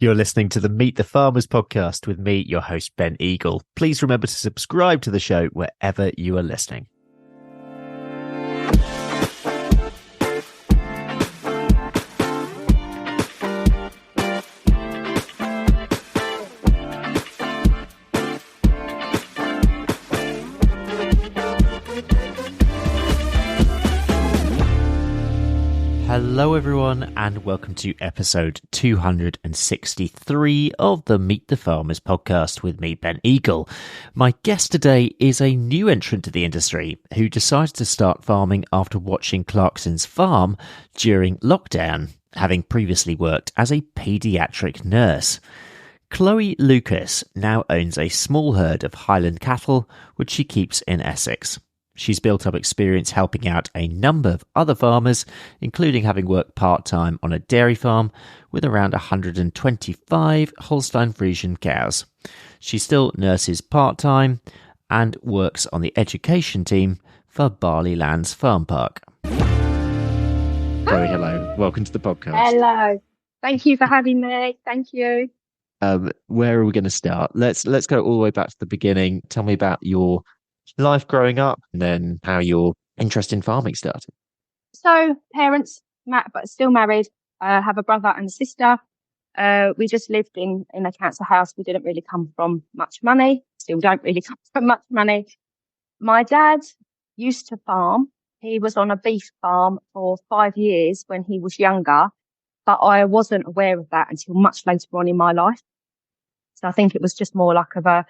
You're listening to the Meet the Farmers podcast with me, your host, Ben Eagle. Please remember to subscribe to the show wherever you are listening. Hello everyone and welcome to episode 263 of the Meet the Farmers podcast with me, Ben Eagle. My guest today is a new entrant to the industry who decided to start farming after watching Clarkson's farm during lockdown, having previously worked as a paediatric nurse. Chloe Lucas now owns a small herd of Highland cattle, which she keeps in Essex. She's built up experience helping out a number of other farmers, including having worked part-time on a dairy farm with around 125 Holstein Friesian cows. She still nurses part-time and works on the education team for Barleylands Farm Park. Chloe, hello. Welcome to the podcast. Hello. Thank you for having me. Thank you. Where are we going to start? Let's go all the way back to the beginning. Tell me about your life growing up and then how your interest in farming started. So parents, but still married, have a brother and a sister. We just lived in a council house. We didn't really come from much money, still don't really come from much money. My dad used to farm. He was on a beef farm for 5 years when he was younger, but I wasn't aware of that until much later on in my life. So I think it was just more like a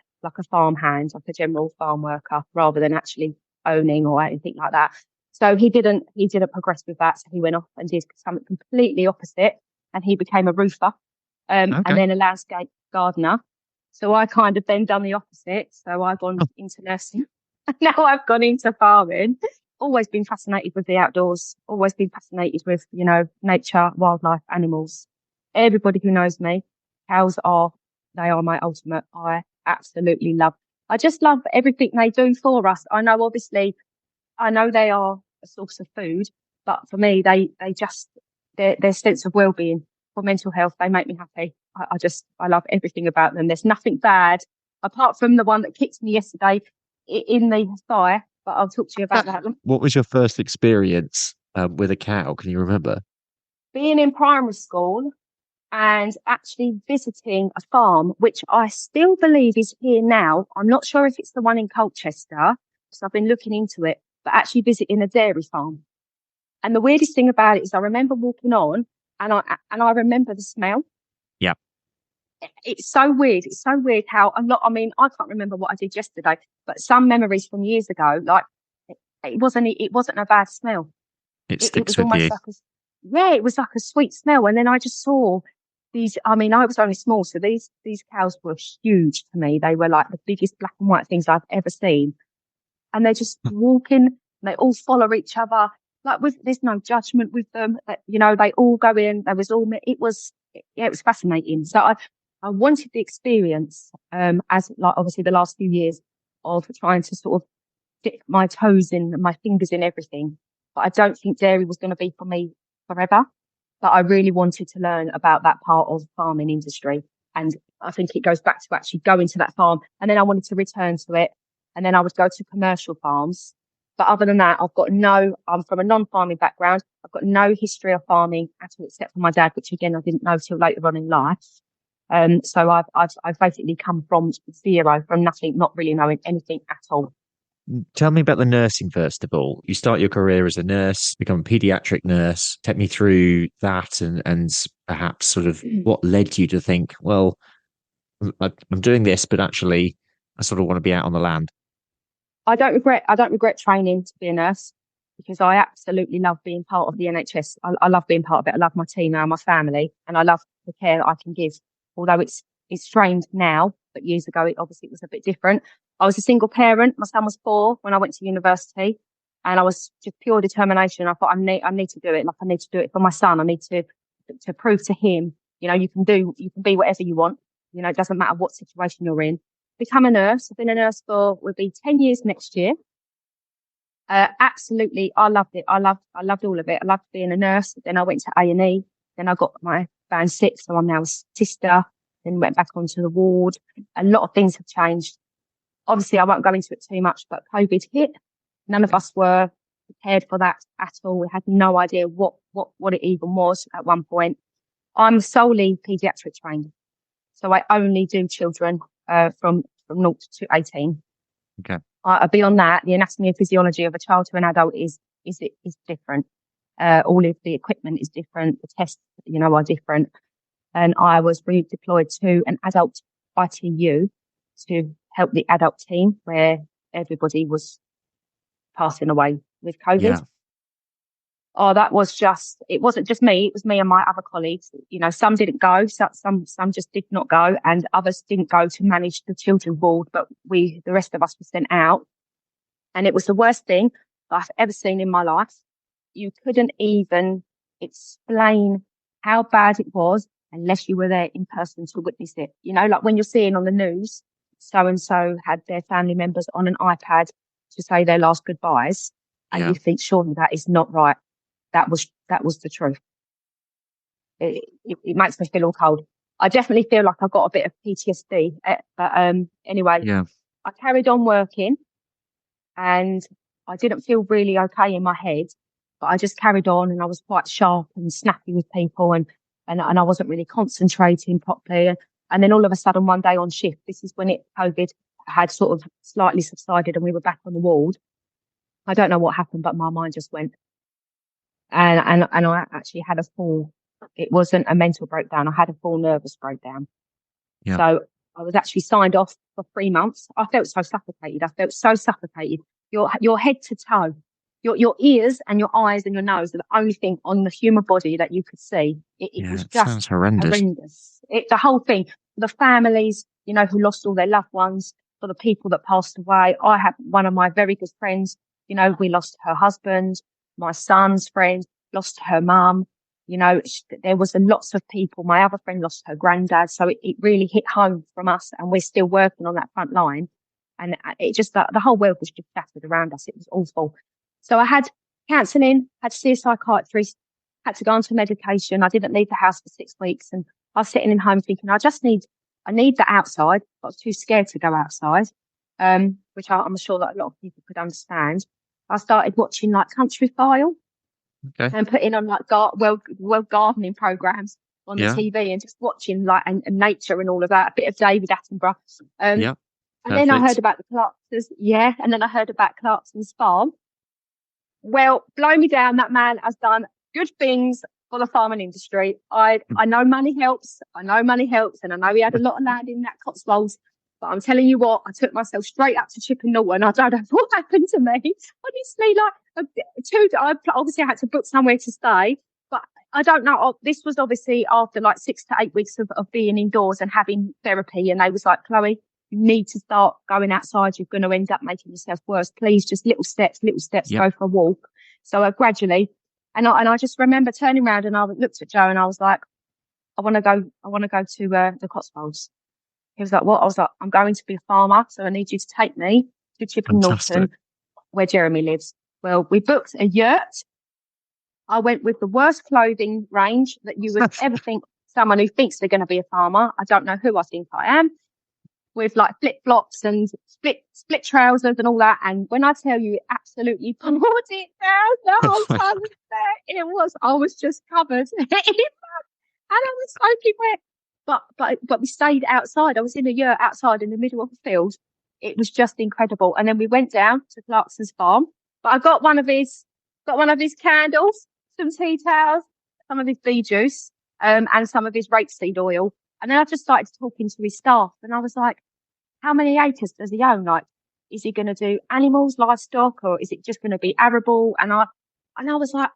farm hand, like a general farm worker, rather than actually owning or anything like that. So he didn't progress with that. So he went off and did something completely opposite, and he became a roofer, and then a landscape gardener. So I kind of then done the opposite. So I've gone into nursing. Now I've gone into farming. Always been fascinated with the outdoors. Always been fascinated with, nature, wildlife, animals. Everybody who knows me, cows are my ultimate. I just love everything they do for us. I know they are a source of food, but for me, their sense of well-being for mental health, they make me happy. I love everything about them. There's nothing bad apart from the one that kicked me yesterday in the thigh, but I'll talk to you about that. What was your first experience with a cow? Can you remember? Being in primary school and actually visiting a farm, which I still believe is here now. I'm not sure if it's the one in Colchester, because I've been looking into it, but actually visiting a dairy farm. And the weirdest thing about it is I remember walking on and I remember the smell. Yeah. It's so weird. It's so weird how I can't remember what I did yesterday, but some memories from years ago, like it wasn't a bad smell. It sticks with you. It was like a sweet smell. And then I just saw these, I was only small, so these cows were huge to me. They were like the biggest black and white things I've ever seen. And they're just walking, and they all follow each other. There's no judgment with them. They all go in. It was fascinating. So I wanted the experience, as like obviously the last few years of trying to sort of dip my toes in, my fingers in everything. But I don't think dairy was going to be for me forever. But I really wanted to learn about that part of the farming industry. And I think it goes back to actually going to that farm. And then I wanted to return to it. And then I would go to commercial farms. But other than that, I'm from a non-farming background. I've got no history of farming at all, except for my dad, which again, I didn't know till later on in life. So I've basically come from zero, from nothing, not really knowing anything at all. Tell me about the nursing, first of all. You start your career as a nurse, become a paediatric nurse. Take me through that and perhaps sort of what led you to think, well, I'm doing this, but actually I sort of want to be out on the land. I don't regret training to be a nurse, because I absolutely love being part of the NHS. I love being part of it. I love my team and my family, and I love the care that I can give. Although it's strained now, but years ago it obviously was a bit different. I was a single parent. My son was 4 when I went to university, and I was just pure determination. I thought I need to do it. Like, I need to do it for my son. I need to prove to him, you can be whatever you want. It doesn't matter what situation you're in. Become a nurse. I've been a nurse will be 10 years next year. Absolutely. I loved it. I loved all of it. I loved being a nurse. Then I went to A&E. Then I got my band 6, so I'm now a sister, then went back onto the ward. A lot of things have changed. Obviously, I won't go into it too much, but COVID hit. None of us were prepared for that at all. We had no idea what it even was at one point. I'm solely paediatric trained, so I only do children from 0 to 18. Okay. Beyond that, the anatomy and physiology of a child to an adult is different. All of the equipment is different. The tests, are different. And I was redeployed to an adult ITU to help the adult team where everybody was passing away with COVID. Yeah. Oh, it wasn't just me. It was me and my other colleagues. Some didn't go. Some just did not go, and others didn't go to manage the children's ward. But the rest of us were sent out, and it was the worst thing that I've ever seen in my life. You couldn't even explain how bad it was unless you were there in person to witness it. Like when you're seeing on the news, so-and-so had their family members on an iPad to say their last goodbyes, and you think, surely that is not right. That was the truth. It makes me feel all cold. I definitely feel like I got a bit of PTSD. But anyway, I carried on working, and I didn't feel really okay in my head, but I just carried on, and I was quite sharp and snappy with people, and I wasn't really concentrating properly. And then all of a sudden, one day on shift, this is when COVID had sort of slightly subsided, and we were back on the ward. I don't know what happened, but my mind just went. And I actually had a full, it wasn't a mental breakdown. I had a full nervous breakdown. Yeah. So I was actually signed off for 3 months. I felt so suffocated. Your head to toe, your ears and your eyes and your nose are the only thing on the human body that you could see. It was just sounds horrendous. The whole thing, the families, who lost all their loved ones, for the people that passed away. I had one of my very good friends, we lost her husband. My son's friend lost her mum. There was lots of people. My other friend lost her granddad. So it really hit home from us, and we're still working on that front line. And it just, the whole world was just shattered around us. It was awful. So I had counselling, had to see a psychiatrist, had to go onto medication. I didn't leave the house for 6 weeks, and I was sitting in home thinking, I need the outside. I was too scared to go outside, which I'm sure that a lot of people could understand. I started watching like Country File and putting on like world gardening programs on the TV, and just watching like and nature and all of that, a bit of David Attenborough. And then I heard about the Clarksons. Yeah. And then I heard about Clarkson's farm. Well, blow me down. That man has done good things for the farming industry. I know money helps. And I know he had a lot of land in that Cotswolds. But I'm telling you what, I took myself straight up to Chipping Norton. I don't know what happened to me. Honestly, I obviously had to book somewhere to stay, but I don't know. This was obviously after like 6 to 8 weeks of being indoors and having therapy. And they was like, Chloe, you need to start going outside. You're going to end up making yourself worse. Please, just little steps, go for a walk. So gradually, and I just remember turning around and I looked at Joe and I was like, I want to go to the Cotswolds. He was like, what? I was like, I'm going to be a farmer, so I need you to take me to Chipping Norton, where Jeremy lives. Well, we booked a yurt. I went with the worst clothing range that you would ever think someone who thinks they're going to be a farmer. I don't know who I think I am. With like flip-flops and split trousers and all that. And when I tell you, it absolutely poured it down the whole time I was just covered in mud, and I was soaking wet. But we stayed outside. I was in a yurt outside in the middle of the field. It was just incredible. And then we went down to Clarkson's farm. But I got one of his candles, some tea towels, some of his bee juice, and some of his rapeseed oil. And then I just started talking to his staff, and I was like, how many acres does he own? Like, is he going to do animals, livestock, or is it just going to be arable? And I was like,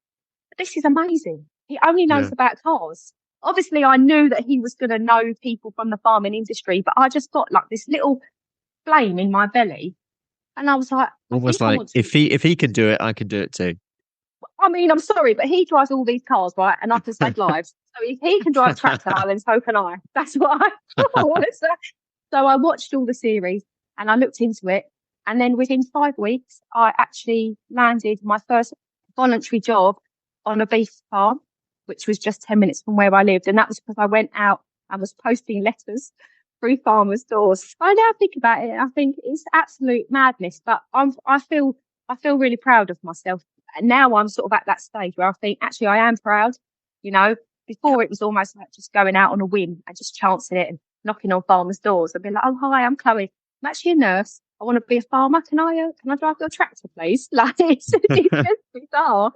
this is amazing. He only knows about cars. Obviously, I knew that he was going to know people from the farming industry, but I just got like this little flame in my belly. And I was like, almost like if he can do it, I can do it too. I mean, I'm sorry, but he drives all these cars, right? And I can save lives. So if he can drive a tractor, then so can I. That's what I thought. So I watched all the series and I looked into it. And then within 5 weeks, I actually landed my first voluntary job on a beef farm which was just 10 minutes from where I lived. And that was because I went out and was posting letters through farmers' doors. I now think about it, I think it's absolute madness, but I feel really proud of myself. And now I'm sort of at that stage where I think, actually, I am proud. You know, before it was almost like just going out on a whim and just chancing it and knocking on farmers' doors and being like, oh, hi, I'm Chloe. I'm actually a nurse. I want to be a farmer. Can I drive your tractor, please? Like, it's just bizarre.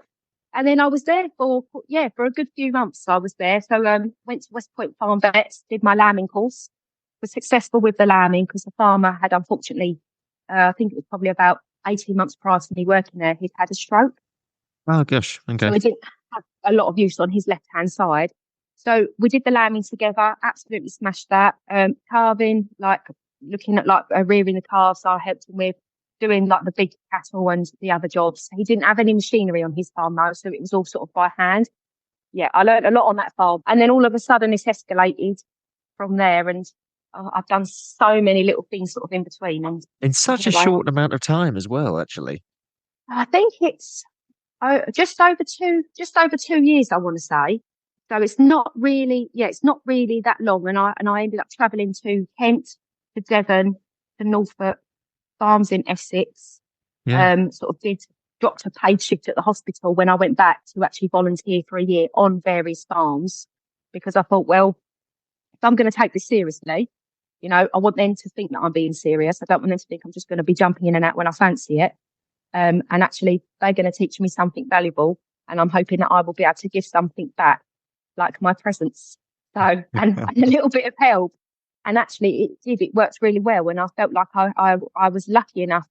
And then I was there for a good few months. I was there. So, went to West Point Farm Vets, did my lambing course, was successful with the lambing because the farmer had, unfortunately, I think it was probably about 18 months prior to me working there, he'd had a stroke. Oh, gosh. Okay. So he didn't have a lot of use on his left-hand side. So we did the lambing together, absolutely smashed that. Calving, like looking at like rearing the calves, I helped him with doing like the big cattle and the other jobs. He didn't have any machinery on his farm though, so it was all sort of by hand. Yeah, I learned a lot on that farm. And then all of a sudden it's escalated from there, and I've done so many little things sort of in between. And In such a short amount of time as well, actually. I think it's just over 2 years, I want to say. So it's not really that long. And I ended up travelling to Kent, to Devon, to Norfolk, farms in Essex. Yeah. Dropped a paid shift at the hospital when I went back to actually volunteer for a year on various farms, because I thought, well, if I'm going to take this seriously, you know, I want them to think that I'm being serious. I don't want them to think I'm just going to be jumping in and out when I fancy it. And actually, they're going to teach me something valuable. And I'm hoping that I will be able to give something back, like my presence. So, and a little bit of help. And actually, it worked really well. And I felt like I was lucky enough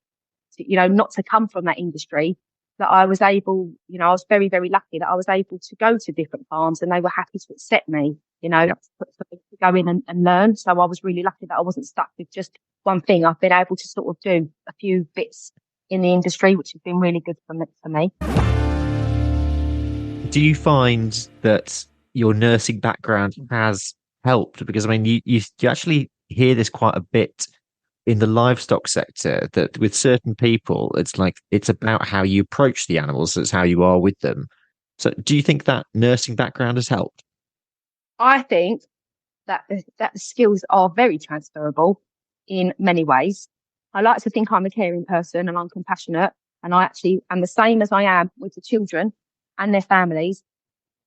to, you know, not to come from that industry, that I was able, you know, I was very, very lucky that I was able to go to different farms and they were happy to accept me, you know, to go in and learn. So I was really lucky that I wasn't stuck with just one thing. I've been able to sort of do a few bits in the industry, which has been really good for me. Do you find that your nursing background has helped? Because, I mean, you actually hear this quite a bit in the livestock sector, that with certain people, it's like, it's about how you approach the animals. It's how you are with them. So do you think that nursing background has helped? I think that the skills are very transferable in many ways. I like to think I'm a caring person and I'm compassionate, and I actually am the same as I am with the children and their families,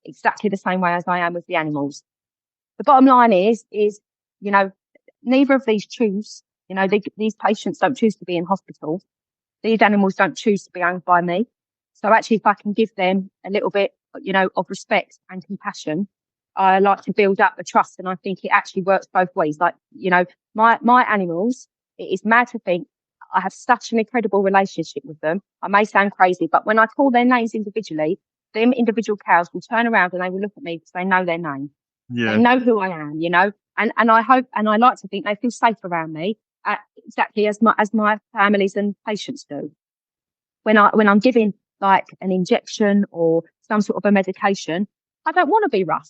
exactly the same way as I am with the animals. The bottom line is, you know, neither of these choose, you know, these patients don't choose to be in hospital. These animals don't choose to be owned by me. So actually, if I can give them a little bit, you know, of respect and compassion, I like to build up the trust. And I think it actually works both ways. Like, you know, my animals, it is mad to think I have such an incredible relationship with them. I may sound crazy, but when I call their names individually, them individual cows will turn around and they will look at me because they know their name. Yeah. They know who I am, you know, and I hope, and I like to think they feel safe around me, exactly as my families and patients do. When I'm giving like an injection or some sort of a medication, I don't want to be rough,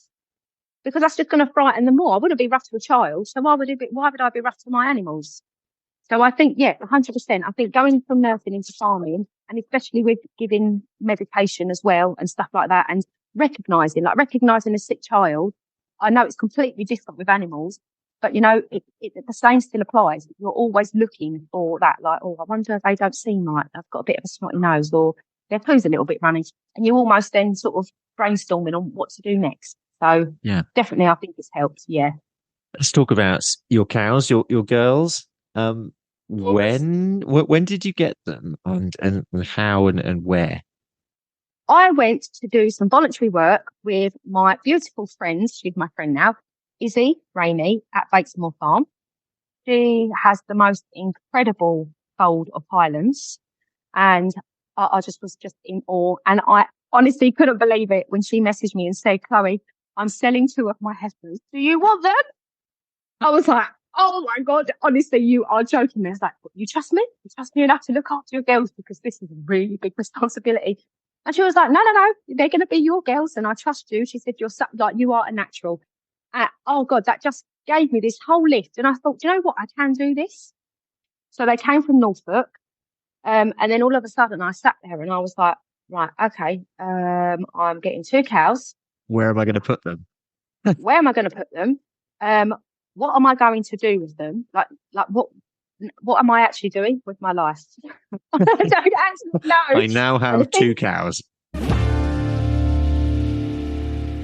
because that's just going to frighten them more. I wouldn't be rough to a child, so why would I be rough to my animals? So I think, 100%. I think going from nursing into farming, and especially with giving medication as well and stuff like that, and recognizing a sick child. I know it's completely different with animals, but you know, the same still applies. You're always looking for that, like, oh, I wonder if they don't seem right. They've got a bit of a snotty nose, or their poo's a little bit runny, and you almost then sort of brainstorming on what to do next. So yeah, definitely, I think it's helped. Yeah. Let's talk about your cows, your girls. When did you get them, and how and where? I went to do some voluntary work with my beautiful friend. She's my friend now, Izzy Rainey at Batesmoor Farm. She has the most incredible fold of Highlands, and I just was just in awe. And I honestly couldn't believe it when she messaged me and said, "Chloe, I'm selling 2 of my heifers. Do you want them?" I was like, oh my God, honestly, you are joking me. I was like, you trust me? You trust me enough to look after your girls, because this is a really big responsibility. And she was like, no, they're going to be your girls and I trust you. She said, you are a natural. Oh God, that just gave me this whole lift. And I thought, do you know what? I can do this. So they came from Norfolk. And then all of a sudden I sat there and I was like, right, okay, I'm getting 2 cows. Where am I going to put them? Where am I going to put them? What am I going to do with them? Like what am I actually doing with my life? I don't actually know. I now have 2 cows.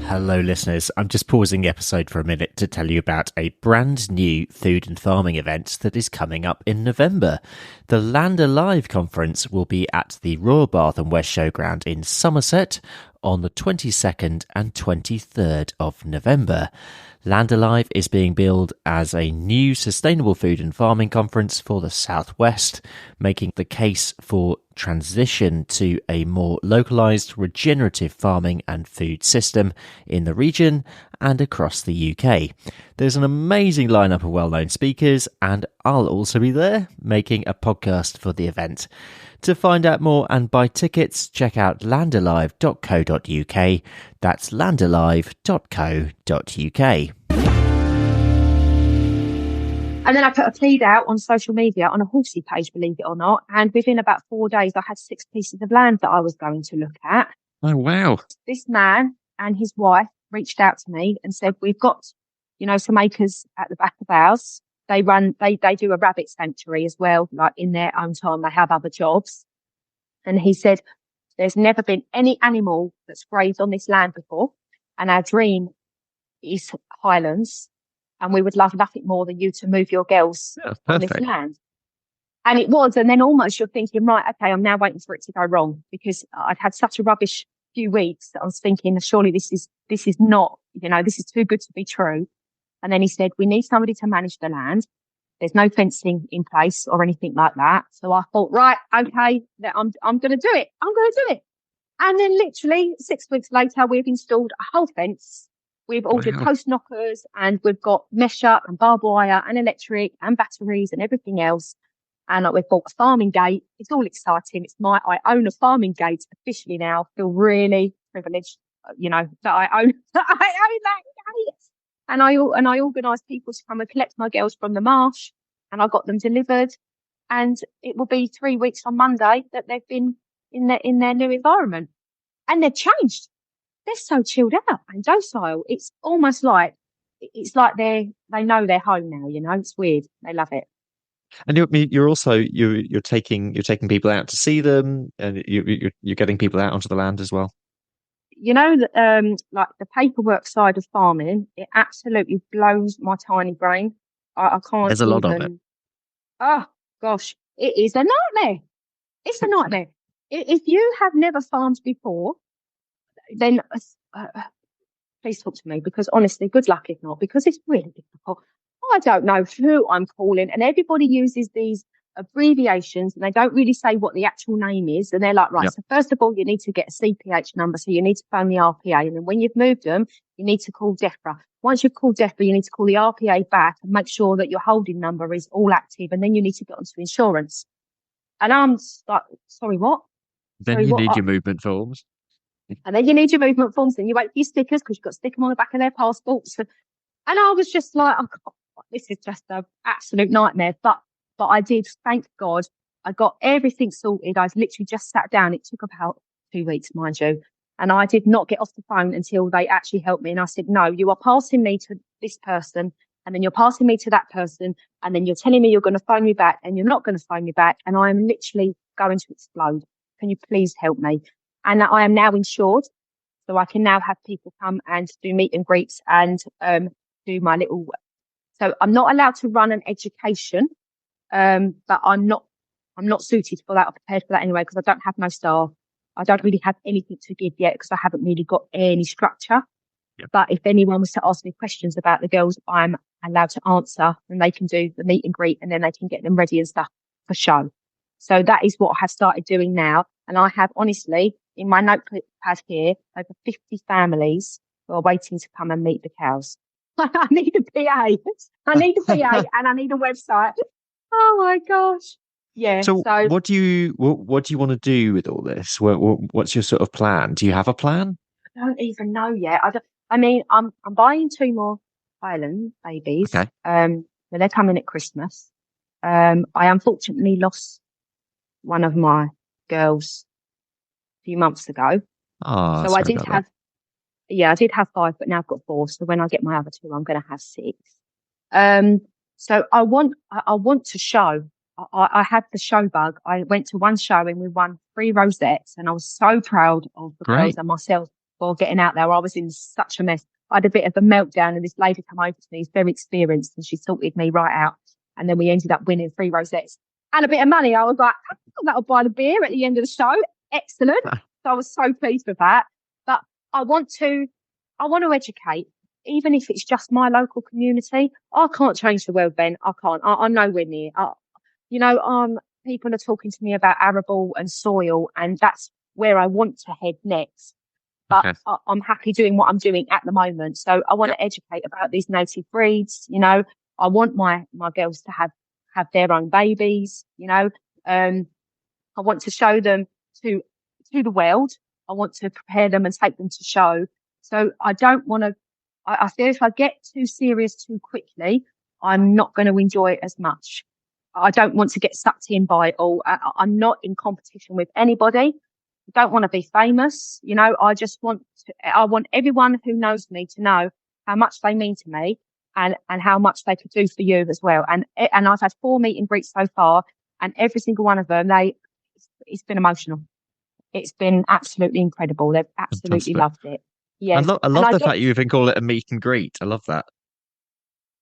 Hello, listeners. I'm just pausing the episode for a minute to tell you about a brand new food and farming event that is coming up in November. The Land Alive conference will be at the Royal Bath and West Showground in Somerset on the 22nd and 23rd of November. Land Alive is being billed as a new sustainable food and farming conference for the Southwest, making the case for transition to a more localised regenerative farming and food system in the region and across the UK. There's an amazing lineup of well-known speakers, and I'll also be there making a podcast for the event. To find out more and buy tickets, check out landalive.co.uk. That's landalive.co.uk. And then I put a plead out on social media on a horsey page, believe it or not. And within about 4 days, I had 6 pieces of land that I was going to look at. Oh, wow. This man and his wife reached out to me and said, we've got, some acres at the back of ours. They do a rabbit sanctuary as well, like in their own time. They have other jobs. And he said, there's never been any animal that's grazed on this land before. And our dream is Highlands. And we would love nothing more than you to move your girls on this land. And it was. And then almost you're thinking, right, okay, I'm now waiting for it to go wrong, because I'd had such a rubbish few weeks that I was thinking, surely this is not, this is too good to be true. And then he said, we need somebody to manage the land. There's no fencing in place or anything like that. So I thought, right, okay, I'm going to do it. I'm going to do it. And then literally 6 weeks later, we've installed a whole fence. We've ordered post knockers, and we've got mesh up and barbed wire and electric and batteries and everything else. And we've bought a farming gate. It's all exciting. I own a farming gate officially now. I feel really privileged, that I own that gate. And I organised people to come and collect my girls from the marsh, and I got them delivered. And it will be 3 weeks on Monday that they've been in their new environment, and they've changed. They're so chilled out and docile. It's almost like they know they're home now. It's weird. They love it. And you're also you're taking people out to see them, and you're getting people out onto the land as well. Like the paperwork side of farming, it absolutely blows my tiny brain. I can't. There's a lot of it. Oh gosh, it is a nightmare. It's a nightmare. If you have never farmed before, then please talk to me, because honestly, good luck if not, because it's really difficult. I don't know who I'm calling, and everybody uses these abbreviations and they don't really say what the actual name is. And they're like, right, So first of all, you need to get a CPH number. So you need to phone the RPA. And then when you've moved them, you need to call DEFRA. Once you've called DEFRA, you need to call the RPA back and make sure that your holding number is all active. And then you need to get onto insurance. And I'm like, sorry, what? Then you need your movement forms. And then you need your movement forms, and you wait for your stickers, because you've got to stick them on the back of their passports. And I was just like, oh God, this is just an absolute nightmare. But I did, thank God, I got everything sorted. I literally just sat down. It took about 2 weeks, mind you. And I did not get off the phone until they actually helped me. And I said, no, you are passing me to this person, and then you're passing me to that person, and then you're telling me you're going to phone me back, and you're not going to phone me back. And I am literally going to explode. Can you please help me? And I am now insured, so I can now have people come and do meet and greets and do my little. So I'm not allowed to run an education, but I'm not suited for that or prepared for that anyway, because I don't have no staff. I don't really have anything to give yet, because I haven't really got any structure. Yep. But if anyone was to ask me questions about the girls, I'm allowed to answer, and they can do the meet and greet, and then they can get them ready and stuff for show. So that is what I have started doing now. And I have, honestly, in my notepad here, over 50 families who are waiting to come and meet the cows. I need a PA. I need a PA and I need a website. Oh my gosh. Yeah. So what do you want to do with all this? What's your sort of plan? Do you have a plan? I don't even know yet. I'm buying 2 more Highland babies. Okay. They're coming at Christmas. I unfortunately lost one of my girls a few months ago. Oh, so I did have, Yeah, I did have 5, but now I've got 4. So when I get my other 2, I'm going to have 6. Um, so I want to show. I had the show bug. I went to one show and we won 3 rosettes, and I was so proud of the girls Great. and myself for getting out there. I was in such a mess. I had a bit of a meltdown, and this lady came over to me, who's very experienced, and she sorted me right out. And then we ended up winning 3 rosettes and a bit of money. I was like, oh, that'll buy the beer at the end of the show. Excellent. So I was so pleased with that. But I want to educate, even if it's just my local community. I can't change the world, Ben. I can't. I'm nowhere near. People are talking to me about arable and soil, and that's where I want to head next. But Okay. I'm happy doing what I'm doing at the moment. So I want Yep. to educate about these native breeds. I want my girls to have their own babies. I want to show them to the world. I want to prepare them and take them to show. So I don't want to. I feel if I get too serious too quickly, I'm not going to enjoy it as much. I don't want to get sucked in by it all. I'm not in competition with anybody. I don't want to be famous. I want everyone who knows me to know how much they mean to me, and how much they could do for you as well. And I've had 4 meet and greets so far, and every single one of them, it's been emotional. It's been absolutely incredible. They've absolutely Fantastic. loved it. Yeah. I love the fact you even call it a meet and greet. I love that.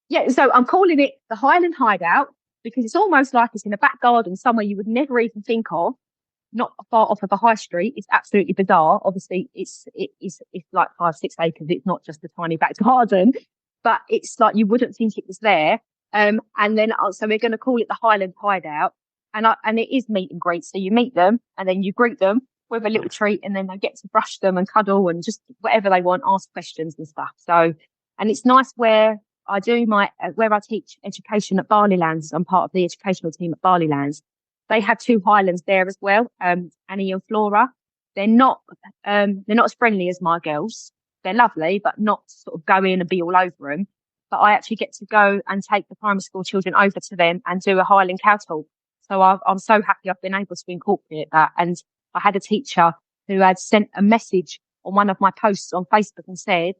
Yeah, so I'm calling it the Highland Hideout because it's almost like it's in a back garden somewhere you would never even think of, not far off of a high street. It's absolutely bizarre. Obviously, it's like 5-6 acres. It's not just a tiny back garden, but it's like you wouldn't think it was there. And then so we're going to call it the Highland Hideout, and it is meet and greet. So you meet them and then you greet them with a little treat, and then they get to brush them and cuddle and just whatever they want, ask questions and stuff. So, and it's nice where I do where I teach education at Barleylands. I'm part of the educational team at Barleylands. They have 2 Highlands there as well, Annie and Flora. They're not as friendly as my girls. They're lovely, but not sort of go in and be all over them. But I actually get to go and take the primary school children over to them and do a Highland cow talk. So I'm so happy I've been able to incorporate that. And I had a teacher who had sent a message on one of my posts on Facebook and said,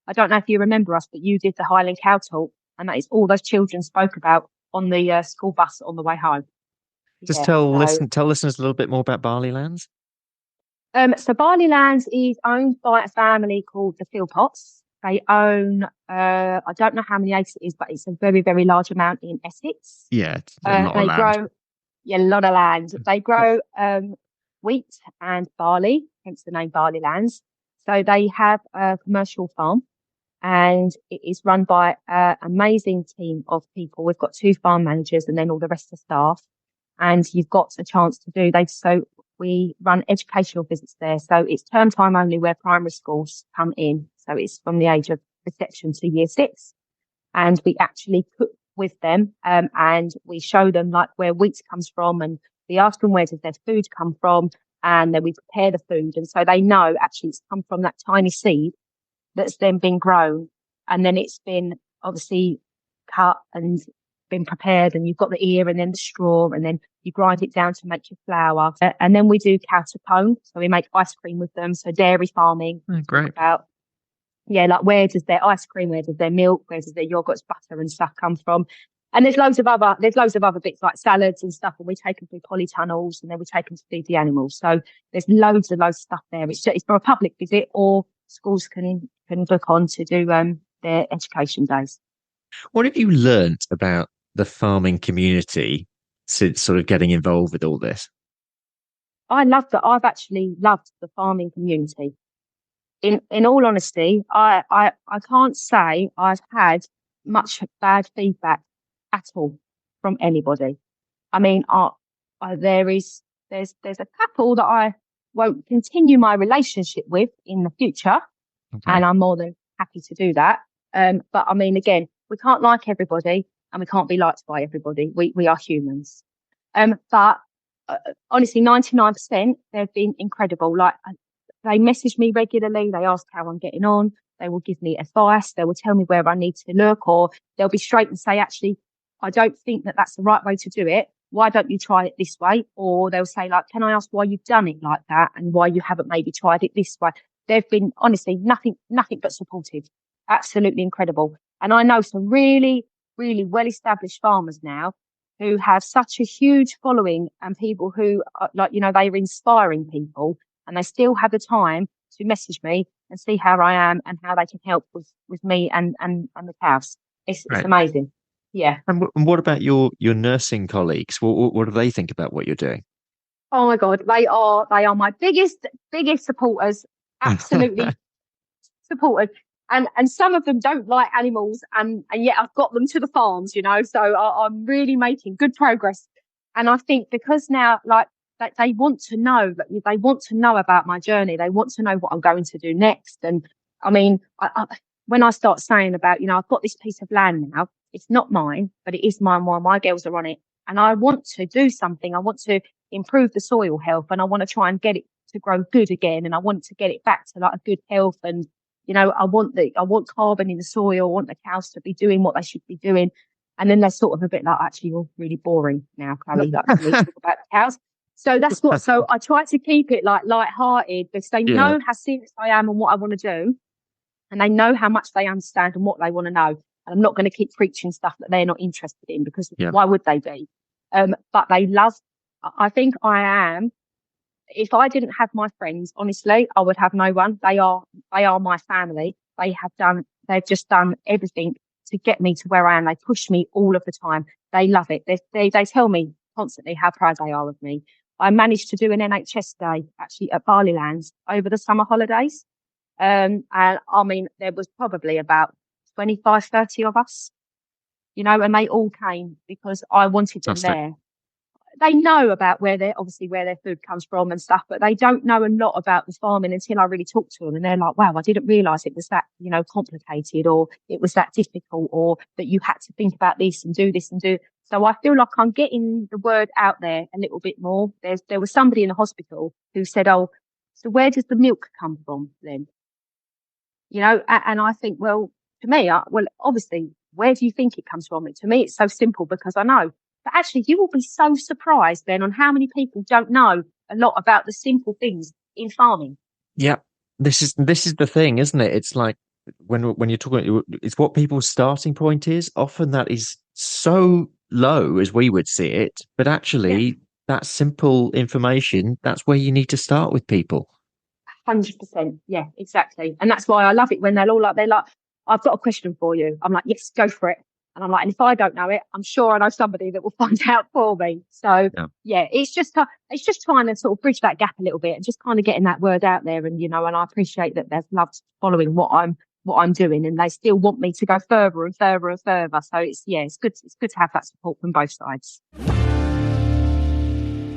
I don't know if you remember us, but you did the Highland cow talk. And that is all those children spoke about on the school bus on the way home. Just Yeah. tell listeners a little bit more about Barleylands. So Barleylands is owned by a family called the Philpotts. They own, I don't know how many acres it is, but it's a very, very large amount in Essex. Yeah, it's a lot of They land. grow, a lot of land. They grow wheat and barley, hence the name Barleylands. So they have a commercial farm, and it is run by an amazing team of people. We've got 2 farm managers and then all the rest of the staff. And you've got a chance to do so we run educational visits there. So it's term time only where primary schools come in. So it's from the age of reception to year 6. And we actually cook with them, and we show them like where wheat comes from, and we ask them where does their food come from, and then we prepare the food. And so they know actually it's come from that tiny seed that's then been grown, and then it's been obviously cut and been prepared, and you've got the ear and then the straw, and then you grind it down to make your flour. And then we do cow to cone. So we make ice cream with them. So dairy farming. Great. About, like where does their ice cream, where does their milk, where does their yogurts, butter and stuff come from? And there's loads of other bits like salads and stuff, and we take them through polytunnels, and then we take them to feed the animals. So there's loads of stuff there. It's for a public visit, or schools can book on to do their education days. What have you learnt about the farming community since sort of getting involved with all this? I love that. I've actually loved the farming community. In all honesty, I can't say I've had much bad feedback at all from anybody. I mean, there's a couple that I won't continue my relationship with in the future, and I'm more than happy to do that. But I mean, again, we can't like everybody, and we can't be liked by everybody. We are humans. But honestly, 99%, they've been incredible. Like, they message me regularly. They ask how I'm getting on. They will give me advice. They will tell me where I need to look, or they'll be straight and say, actually, I don't think that that's the right way to do it. Why don't you try it this way? Or they'll say, like, can I ask why you've done it like that and why you haven't maybe tried it this way? they've been honestly nothing but supportive. Absolutely incredible. And I know some really, really well-established farmers now who have such a huge following, and people who are, like, they're inspiring people, and they still have the time to message me and see how I am and how they can help with me and the cows. It's Right. amazing. Yeah. And what about your nursing colleagues? What do they think about what you're doing? Oh my God, they are my biggest supporters. Absolutely supported. And some of them don't like animals, and yet I've got them to the farms, so I'm really making good progress. And I think because now, like, they want to know, that they want to know about my journey. They want to know what I'm going to do next. And I mean, when I start saying about, I've got this piece of land now, it's not mine, but it is mine while my girls are on it. And I want to do something. I want to improve the soil health, and I want to try and get it to grow good again. And I want to get it back to like a good health. And I want carbon in the soil. I want the cows to be doing what they should be doing. And then they're sort of a bit like, actually, you're really boring now, Chloe. Like, can we talk about the cows? So so I try to keep it like light-hearted, because they know how serious I am and what I want to do. And they know how much they understand and what they want to know. And I'm not going to keep preaching stuff that they're not interested in, because why would they be? But they love, I think I am. If I didn't have my friends, honestly, I would have no one. They are my family. They've just done everything to get me to where I am. They push me all of the time. They love it. They tell me constantly how proud they are of me. I managed to do an NHS day actually at Barleylands over the summer holidays. And I mean, there was probably about 25, 30 of us, and they all came because I wanted them there. They know about where their food comes from and stuff, but they don't know a lot about the farming until I really talk to them. And they're like, wow, I didn't realise it was that, complicated, or it was that difficult, or that you had to think about this and do this and do. So I feel like I'm getting the word out there a little bit more. There was somebody in the hospital who said, oh, so where does the milk come from then? And I think, well, to me, obviously, where do you think it comes from? To me, it's so simple, because I know. But actually, you will be so surprised then on how many people don't know a lot about the simple things in farming. Yeah, this is the thing, isn't it? It's like when you're talking, it's what people's starting point is. Often that is so low as we would see it, but actually, that simple information, that's where you need to start with people. 100%. Yeah, exactly. And that's why I love it when they're like, I've got a question for you. I'm like, yes, go for it. And I'm like, and if I don't know it, I'm sure I know somebody that will find out for me. So it's just trying to sort of bridge that gap a little bit and just kind of getting that word out there. And, and I appreciate that they've loved following what I'm doing, and they still want me to go further and further and further. So it's good to have that support from both sides.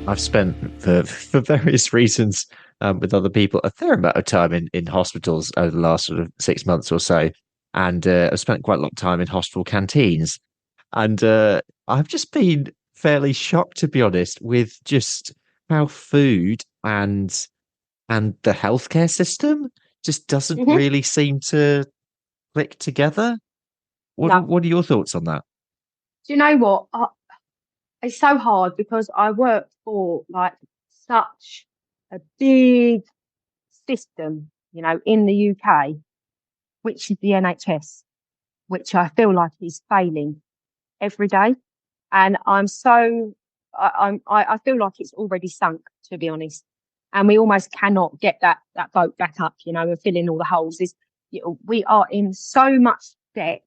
I've spent for various reasons with other people a fair amount of time in hospitals over the last sort of 6 months or so. And I've spent quite a lot of time in hospital canteens. And I've just been fairly shocked, to be honest, with just how food and the healthcare system just doesn't really seem to click together. What are your thoughts on that? Do you know what? It's so hard, because I work for like such a big system, in the UK, which is the NHS, which I feel like is failing every day. And I feel like it's already sunk, to be honest. And we almost cannot get that boat back up, and fill in all the holes. We are in so much debt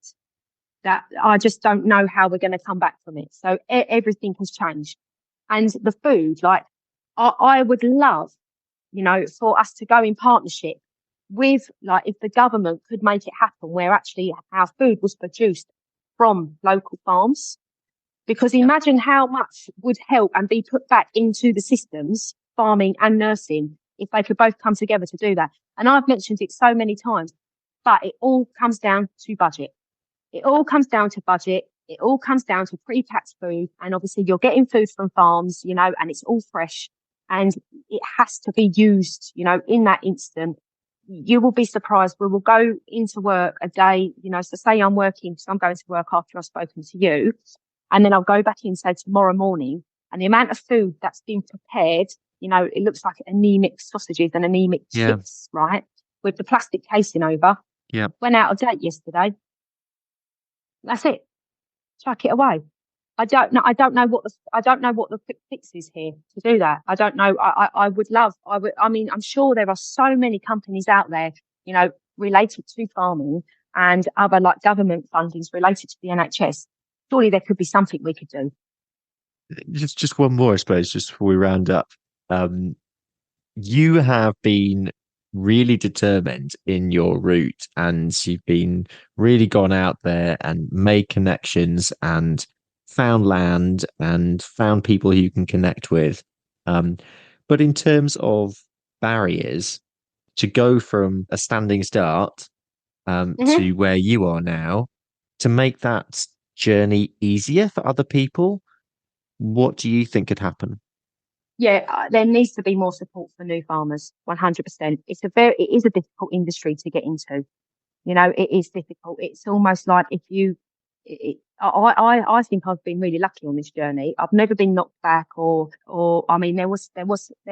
that I just don't know how we're going to come back from it. So everything has changed. And the food, like, I would love, for us to go in partnership with, like, if the government could make it happen where actually our food was produced from local farms. Because imagine how much would help and be put back into the systems, farming and nursing, if they could both come together to do that. And I've mentioned it so many times, but it all comes down to budget. It all comes down to budget. It all comes down to pre-packed food. And obviously you're getting food from farms, and it's all fresh, and it has to be used, in that instant. You will be surprised. We will go into work a day, so say I'm working, so I'm going to work after I've spoken to you. And then I'll go back in, say, tomorrow morning, and the amount of food that's been prepared, it looks like anemic sausages and anemic chips, right? with the plastic casing over. Yeah. Went out of date yesterday. That's it. Chuck it away. I don't know. I don't know what the quick fix is here to do that. I don't know. I would love. I would. I mean, I'm sure there are so many companies out there, related to farming and other like government fundings related to the NHS. Surely there could be something we could do. Just one more, I suppose, just before we round up. Um, you have been really determined in your route, and you've been really gone out there and made connections and found land and found people who you can connect with. But in terms of barriers, to go from a standing start Hmm. to where you are now, to make that journey easier for other people, what do you think could happen? Yeah, there needs to be more support for new farmers. 100%. It is a difficult industry to get into. It is difficult. It's almost like if you, I think I've been really lucky on this journey. I've never been knocked back I mean, there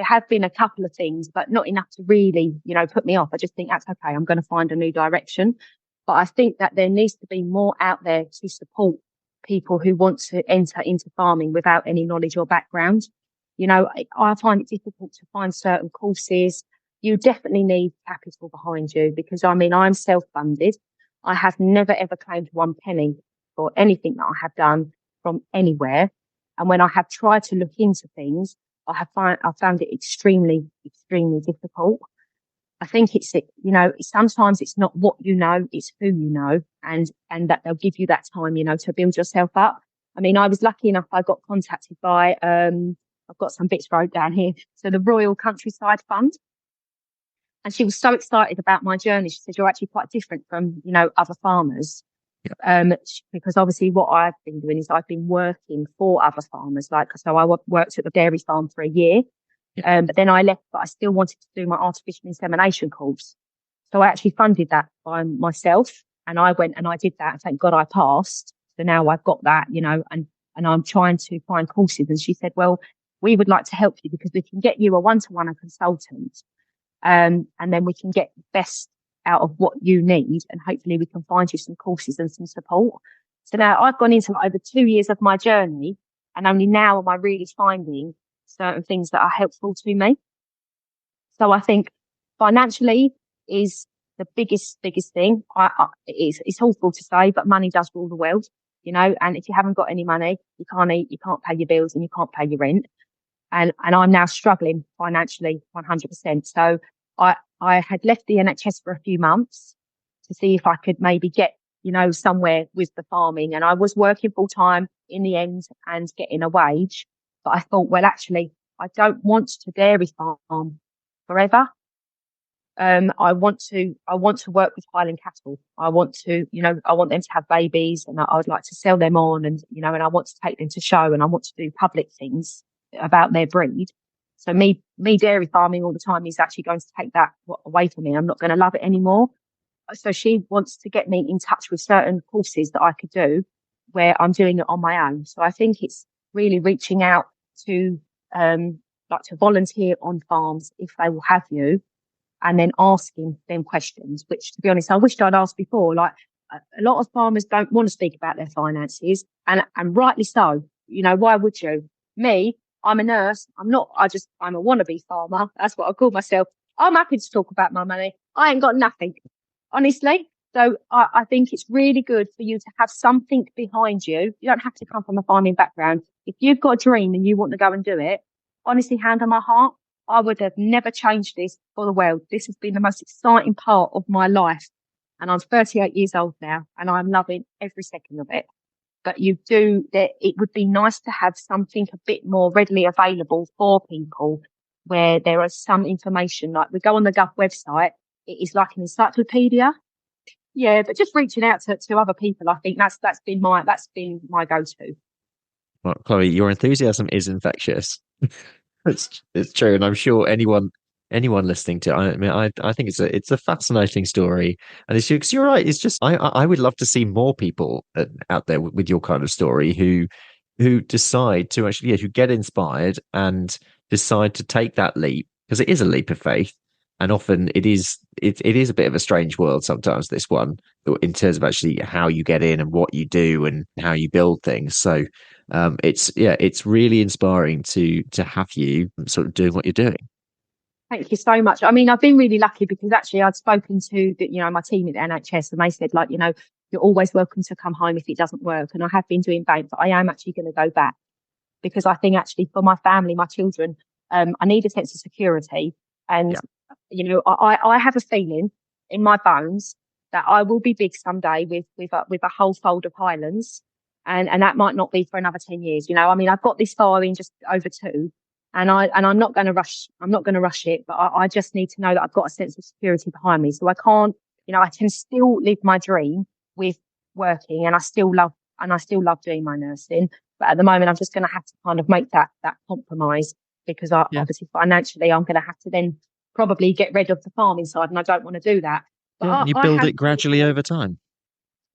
have been a couple of things, but not enough to really, put me off. I just think that's okay. I'm going to find a new direction. But I think that there needs to be more out there to support people who want to enter into farming without any knowledge or background. I find it difficult to find certain courses. You definitely need capital behind you because I mean, I'm self-funded. I have never ever claimed one penny for anything that I have done from anywhere. And when I have tried to look into things, I found it extremely, extremely difficult. I think sometimes it's not what you know, it's who you know, and that they'll give you that time, to build yourself up. I mean, I was lucky enough, I got contacted by, I've got some bits wrote down here. So the Royal Countryside Fund. And she was so excited about my journey. She said, you're actually quite different from, other farmers. Yeah. Because obviously what I've been doing is I've been working for other farmers. So I worked at the dairy farm for a year. Yeah. But then I left, but I still wanted to do my artificial insemination course. So I actually funded that by myself and I went and I did that. And thank God I passed. So now I've got that, and I'm trying to find courses. And she said, well, we would like to help you because we can get you a one-to-one consultant. And then we can get the best out of what you need. And hopefully we can find you some courses and some support. So now I've gone into over 2 years of my journey and only now am I really finding certain things that are helpful to me. So I think financially is the biggest thing. It's awful to say, but money does rule the world, and if you haven't got any money, you can't eat, you can't pay your bills and you can't pay your rent. And I'm now struggling financially 100%. So I had left the NHS for a few months to see if I could maybe get, somewhere with the farming. And I was working full time in the end and getting a wage. But I thought, well, actually, I don't want to dairy farm forever. I want to work with Highland cattle. I want them to have babies and I would like to sell them on and I want to take them to show and I want to do public things about their breed. So me dairy farming all the time is actually going to take that away from me. I'm not going to love it anymore. So she wants to get me in touch with certain courses that I could do where I'm doing it on my own. So I think it's really reaching out to, to volunteer on farms if they will have you and then asking them questions, which to be honest, I wished I'd asked before. Like a lot of farmers don't want to speak about their finances and rightly so. Why would you? Me, I'm a nurse. I'm a wannabe farmer. That's what I call myself. I'm happy to talk about my money. I ain't got nothing, honestly. So I think it's really good for you to have something behind you. You don't have to come from a farming background. If you've got a dream and you want to go and do it, honestly, hand on my heart, I would have never changed this for the world. This has been the most exciting part of my life. And I'm 38 years old now and I'm loving every second of it. But it would be nice to have something a bit more readily available for people where there is some information. Like we go on the Gov website, it is like an encyclopedia. Yeah, but just reaching out to other people, I think that's been my go-to. Well, Chloe, your enthusiasm is infectious. It's true, and I'm sure anyone listening to it, I mean, I think it's a fascinating story, and it's because you're right. It's just I would love to see more people out there with your kind of story who decide to actually who get inspired and decide to take that leap because it is a leap of faith And often it is a bit of a strange world sometimes, this one, in terms of actually how you get in and what you do and how you build things. So it's really inspiring to have you sort of doing what you're doing. Thank you so much. I mean, I've been really lucky because actually I'd spoken to my team at the NHS, and they said, like, you're always welcome to come home if it doesn't work. And I have been doing bank, but I am actually going to go back because I think actually for my family, my children, I need a sense of security. And, Yeah. I have a feeling in my bones that I will be big someday with a whole fold of Highlands. And that might not be for another 10 years. I mean, I've got this far in just over two, and I'm not going to rush. I'm not going to rush it, but I just need to know that I've got a sense of security behind me. So I can't, I can still live my dream with working, and I still love doing my nursing. But at the moment, I'm just going to have to kind of make that compromise because Yeah. obviously financially, I'm going to have to then probably get rid of the farming side, and I don't want to do that. But Yeah, and you I build have it gradually over time.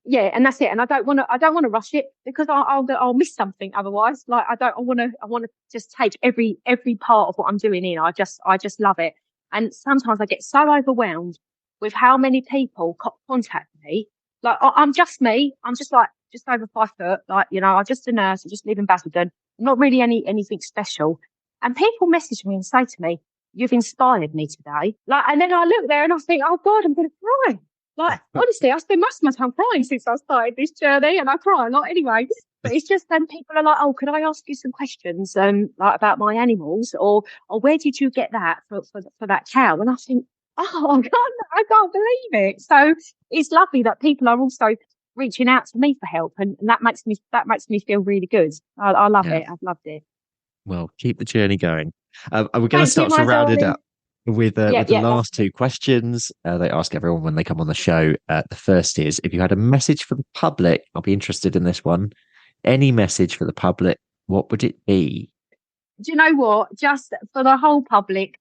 yeah, and that's it. And I don't want to rush it because I'll miss something otherwise. Like I want to just take every part of what I'm doing in. I just love it. And sometimes I get so overwhelmed with how many people contact me. Like I'm just me. I'm just like just over 5 foot. Like I'm just a nurse. I just live in Basildon. I'm not really anything special. And people message me and say to me, "You've inspired me today." Like, and then I look there and I think, "Oh God, I'm going to cry." Like, honestly, I spend most of my time crying since I started this journey, and I cry a lot anyway. But it's just then people are like, "Oh, could I ask you some questions, like about my animals, or where did you get that for that cow?" And I think, "Oh, I can't believe it." So it's lovely that people are also reaching out to me for help, and that makes me feel really good. I love Yeah. it. I've loved it. Well, keep the journey going. And we're going to Thank you, start to my round it darling. up with Yeah, with the yeah, that's last two questions. They ask everyone when they come on the show. The first is, if you had a message for the public, I'll be interested in this one. Any message for the public, what would it be? do you know what? Just for the whole public,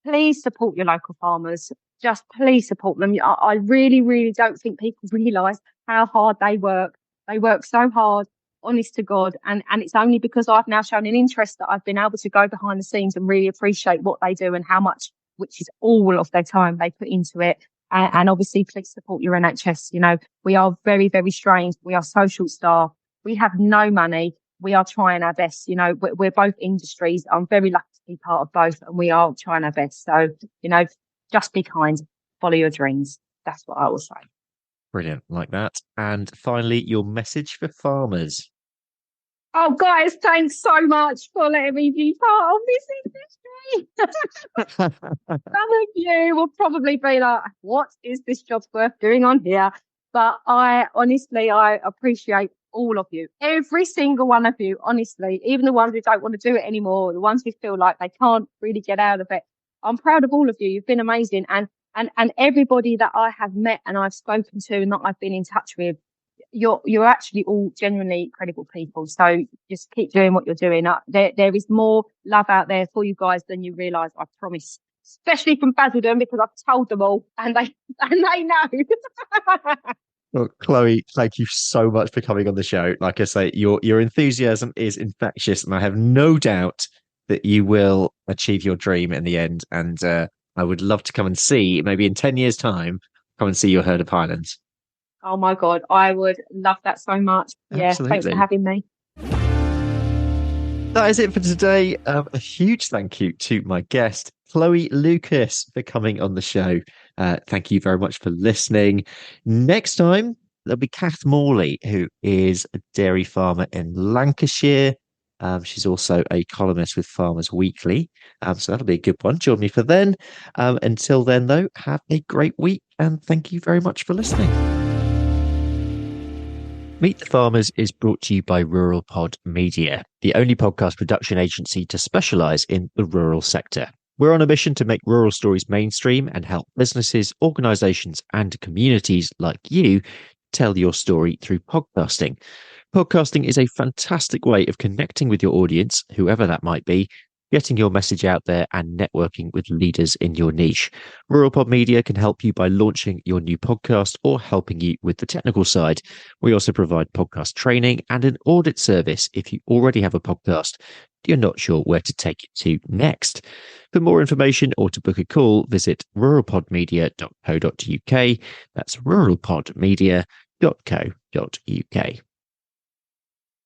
please support your local farmers. Just please support them. I really, really don't think people realise how hard they work. They work so hard, honest to God. And it's only because I've now shown an interest that I've been able to go behind the scenes and really appreciate what they do and how much, which is all of their time they put into it. And obviously, please support your NHS. We are very, very strained. We are so short staffed. We have no money. We are trying our best. We're both industries. I'm very lucky to be part of both, and we are trying our best. So, just be kind, follow your dreams. That's what I will say. Brilliant, like that. And finally, your message for farmers. Oh, guys, thanks so much for letting me be part of this industry. Some of you will probably be like, "What is this job worth doing on here?" But I appreciate all of you, every single one of you, honestly, even the ones who don't want to do it anymore, the ones who feel like they can't really get out of it. I'm proud of all of you. You've been amazing. And everybody that I have met and I've spoken to and that I've been in touch with, you're actually all genuinely incredible people. So just keep doing what you're doing. There is more love out there for you guys than you realise, I promise. Especially from Basildon, because I've told them all and they know. Well, Chloe, thank you so much for coming on the show. Like I say, your enthusiasm is infectious, and I have no doubt that you will achieve your dream in the end. And I would love to come and see, maybe in 10 years' time, come and see your herd of Highlands. Oh my God, I would love that so much. Yeah, thanks for Absolutely. having me. That is it for today. A huge thank you to my guest, Chloe Lucas, for coming on the show. Thank you very much for listening. Next time, there'll be Kath Morley, who is a dairy farmer in Lancashire. She's also a columnist with Farmers Weekly. So that'll be a good one. Join me for then. Until then, though, have a great week, and thank you very much for listening. Meet the Farmers is brought to you by RuralPod Media, the only podcast production agency to specialise in the rural sector. We're on a mission to make rural stories mainstream and help businesses, organisations and communities like you tell your story through podcasting. Podcasting is a fantastic way of connecting with your audience, whoever that might be, getting your message out there and networking with leaders in your niche. RuralPod Media can help you by launching your new podcast or helping you with the technical side. We also provide podcast training and an audit service if you already have a podcast. You're not sure where to take it to next. For more information or to book a call, visit ruralpodmedia.co.uk. That's ruralpodmedia.co.uk.